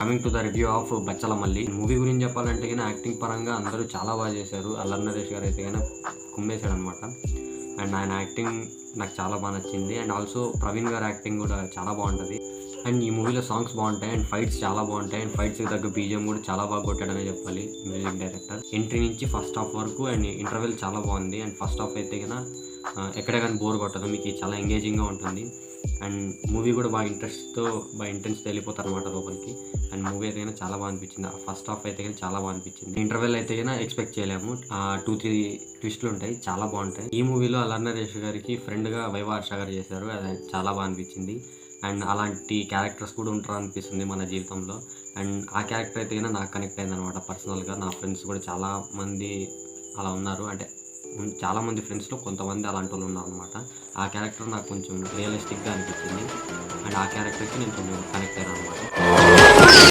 Coming to the review of Bachala Malli movie గురించి చెప్పాలంటే గిన యాక్టింగ్ పరంగా అందరూ చాలా బాగా చేశారు. అల్లరి నరేష్ గారు అయితే గిన కుమ్మేశాడనమాట. అండ్ ఆయన యాక్టింగ్ నాకు చాలా బాగా నచ్చింది. అండ్ ఆల్సో ప్రవీణ్ గారి యాక్టింగ్ కూడా చాలా బాగుంటుంది. అండ్ ఈ మూవీలో సాంగ్స్ బాగుంటాయి అండ్ ఫైట్స్ చాలా బాగుంటాయి. అండ్ ఫైట్స్కి తగ్గ బీజిఎం కూడా చాలా బాగా కొట్టాడనే చెప్పాలి మ్యూజిక్ డైరెక్టర్. ఎంట్రీ నుంచి ఫస్ట్ హాఫ్ వరకు అండ్ ఇంటర్వెల్ చాలా బాగుంది. అండ్ ఫస్ట్ హాఫ్ అయితే గిన ఎక్కడ కానీ బోర్ కొట్టదు, మీకు చాలా ఎంగేజింగ్గా ఉంటుంది. అండ్ మూవీ కూడా బాగా ఇంటెన్స్తో వెళ్ళిపోతారు అనమాట లోపలికి. అండ్ మూవీ అయితే కానీ చాలా బాగా అనిపించింది. ఫస్ట్ హాఫ్ అయితే కానీ చాలా బాగా అనిపించింది. ఇంటర్వెల్ అయితే కానీ ఎక్స్పెక్ట్ చేయలేము. 2-3 ట్విస్టులు ఉంటాయి, చాలా బాగుంటాయి. ఈ మూవీలో అల్లరి నరేష్ గారికి ఫ్రెండ్గా వైవా హర్ష గారు చేశారు, అది చాలా బాగా అనిపించింది. అండ్ అలాంటి క్యారెక్టర్స్ కూడా ఉంటారు అనిపిస్తుంది మన జీవితంలో. అండ్ ఆ క్యారెక్టర్ అయితే కానీ నాకు కనెక్ట్ అయింది అనమాట పర్సనల్గా. నా ఫ్రెండ్స్ కూడా చాలామంది అలా ఉన్నారు, అంటే చాలామంది ఫ్రెండ్స్లో కొంతమంది అలాంటి వాళ్ళు ఉన్నారనమాట. ఆ క్యారెక్టర్ నాకు కొంచెం రియలిస్టిక్గా అనిపించింది. అండ్ ఆ క్యారెక్టర్కి నేను కొంచెం కనెక్ట్ అయ్యాను అనమాట.